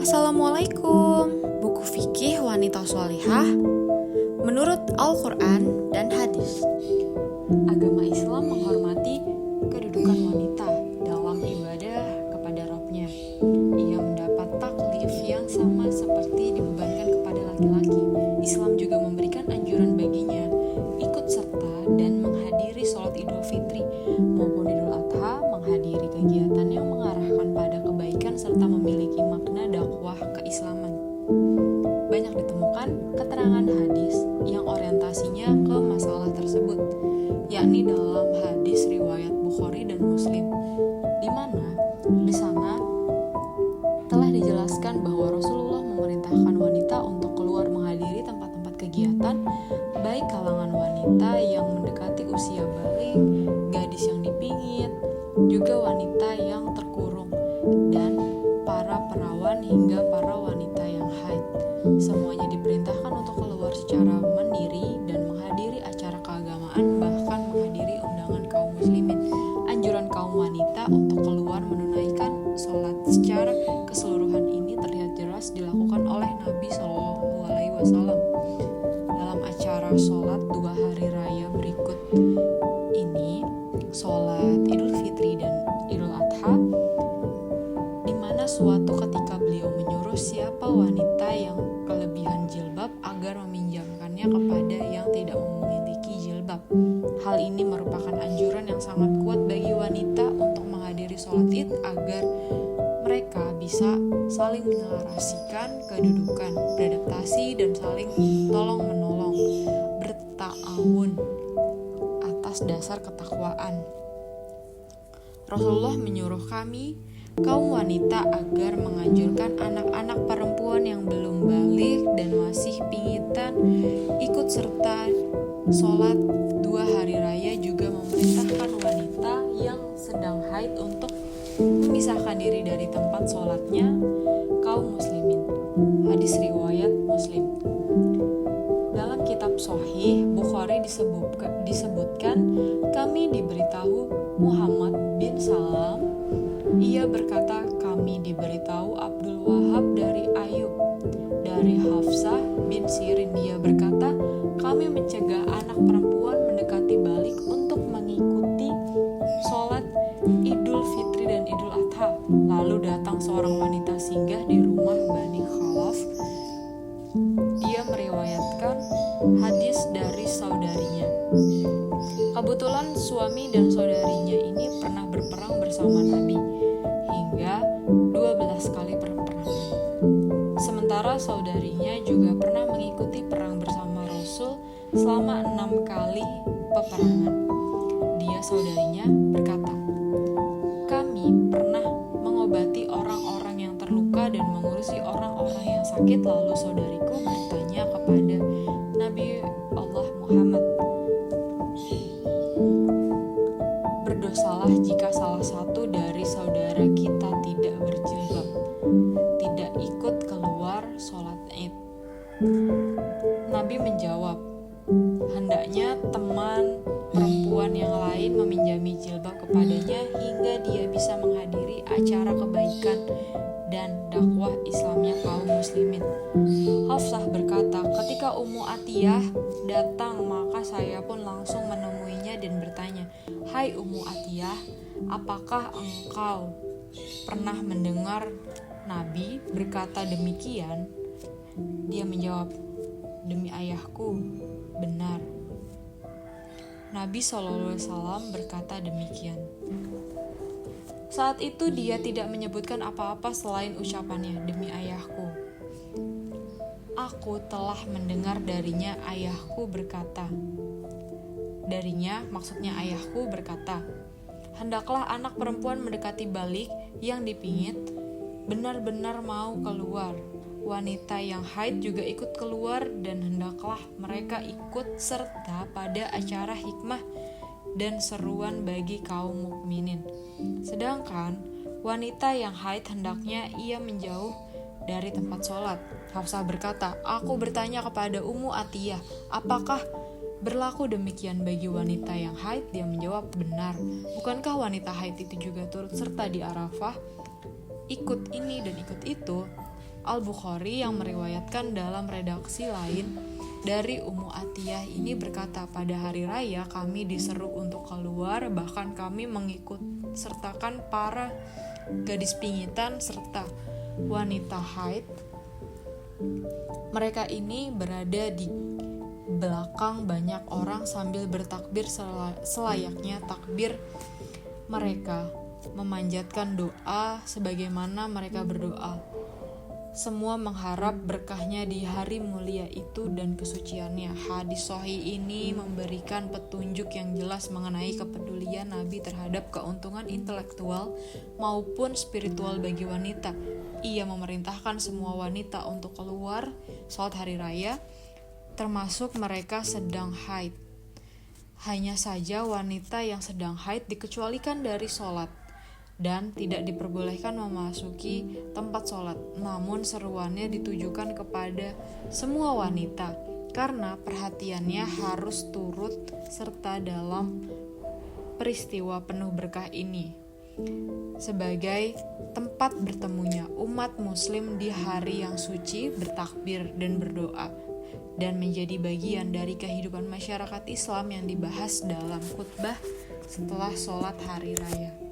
Assalamualaikum. Buku fikih wanita sholihah menurut Al-Quran dan hadis. Agama Islam menghormati kedudukan wanita dalam ibadah kepada Rabb-Nya. Ia mendapat taklif yang sama seperti dibebankan kepada laki-laki. Islam juga memberikan anjuran baginya ikut serta dan menghadiri sholat Idul Fitri maupun Idul Adha, menghadiri kegiatan yang mengarahkan pada kebaikan serta memiliki makna dakwah keislaman. Banyak ditemukan keterangan hadis yang orientasinya ke masalah tersebut, yakni dalam hadis riwayat Bukhari dan Muslim, di mana di sana telah dijelaskan bahwa Rasulullah memerintahkan wanita untuk keluar menghadiri tempat-tempat kegiatan, baik kalangan wanita yang mendekati usia balik, gadis yang dipingit, juga wanita yang terkurung, dan para perawan hingga para wanita yang haid. Semuanya diperintahkan untuk keluar secara mandiri dan menghadiri acara keagamaan, bahkan menghadiri undangan kaum muslimin. Anjuran kaum wanita untuk keluar menunaikan sholat secara keseluruhan ini terlihat jelas dilakukan oleh Nabi SAW dalam acara sholat 2 hari raya berikut ini, sholat Idul Fitri dan Idul Adha, di mana suatu ketika beliau menyuruh siapa wanita yang kelebihan jilbab agar meminjamkannya kepada yang tidak memiliki jilbab. Hal ini merupakan anjuran yang sangat kuat bagi wanita untuk menghadiri sholat Id agar mereka bisa saling menyelaraskan kedudukan, beradaptasi, dan saling tolong-menolong, berta'awun atas dasar ketakwaan. Rasulullah menyuruh kami, kaum wanita, agar menganjurkan anak-anak perempuan yang belum balik dan masih pingitan ikut serta sholat 2 hari raya, juga memerintahkan wanita yang sedang haid untuk memisahkan diri dari tempat sholatnya kaum muslimin. Hadis riwayat Muslim. Dalam kitab Sahih Bukhari disebutkan, kami diberitahu Muhammad bin Salam, ia berkata, kami diberitahu Abdul Wahab dari Ayub, dari Hafsah bin Sirin, dia berkata, kami mencegah anak perempuan mendekati balik untuk mengikuti sholat Idul Fitri dan Idul Adha. Lalu datang seorang wanita singgah di rumah Bani Khalaf. Dia meriwayatkan hadis dari saudarinya. Kebetulan suami dan saudarinya ini pernah berperang bersama Nabi hingga 12 kali peperangan. Sementara saudarinya juga pernah mengikuti perang bersama Rasul selama 6 kali peperangan. Dia, saudarinya, berkata, kami pernah mengobati orang-orang yang terluka dan mengurusi orang-orang yang sakit. Lalu saudariku bertanya kepada Nabi Allah Muhammad, berdosalah jika salah satu dari saudara kita tidak berjilbab, tidak ikut keluar sholat Id. Nabi menjawab, hendaknya teman perempuan yang lain meminjami jilbab kepadanya hingga dia bisa menghadiri acara kebaikan dan dakwah Islamnya kaum muslimin. Hafsah berkata, ketika Ummu Atiyah datang, maka saya pun langsung menemuinya dan bertanya, hai Ummu Atiyah, apakah engkau pernah mendengar Nabi berkata demikian? Dia menjawab, demi ayahku, benar. Nabi SAW berkata demikian. Saat itu dia tidak menyebutkan apa-apa selain ucapannya, demi ayahku. Aku telah mendengar darinya ayahku berkata. Darinya, maksudnya ayahku berkata, hendaklah anak perempuan mendekati balik yang dipingit benar-benar mau keluar. Wanita yang haid juga ikut keluar dan hendaklah mereka ikut serta pada acara hikmah dan seruan bagi kaum mukminin. Sedangkan wanita yang haid hendaknya ia menjauh dari tempat sholat. Hafsah berkata, aku bertanya kepada Ummu Atiyah, apakah berlaku demikian bagi wanita yang haid? Dia menjawab, benar. Bukankah wanita haid itu juga turut serta di Arafah, ikut ini dan ikut itu? Al-Bukhari yang meriwayatkan dalam redaksi lain dari Ummu Atiyah ini berkata, pada hari raya kami diseru untuk keluar, bahkan kami mengikut sertakan para gadis pingitan serta wanita haid. Mereka ini berada di belakang banyak orang sambil bertakbir selayaknya takbir mereka, memanjatkan doa sebagaimana mereka berdoa. Semua mengharap berkahnya di hari mulia itu dan kesuciannya. Hadis sahih ini memberikan petunjuk yang jelas mengenai kepedulian Nabi terhadap keuntungan intelektual maupun spiritual bagi wanita. Ia memerintahkan semua wanita untuk keluar salat hari raya, termasuk mereka sedang haid. Hanya saja wanita yang sedang haid dikecualikan dari sholat dan tidak diperbolehkan memasuki tempat sholat. Namun seruannya ditujukan kepada semua wanita karena perhatiannya harus turut serta dalam peristiwa penuh berkah ini, sebagai tempat bertemunya umat muslim di hari yang suci, bertakbir dan berdoa, dan menjadi bagian dari kehidupan masyarakat Islam yang dibahas dalam khutbah setelah sholat hari raya.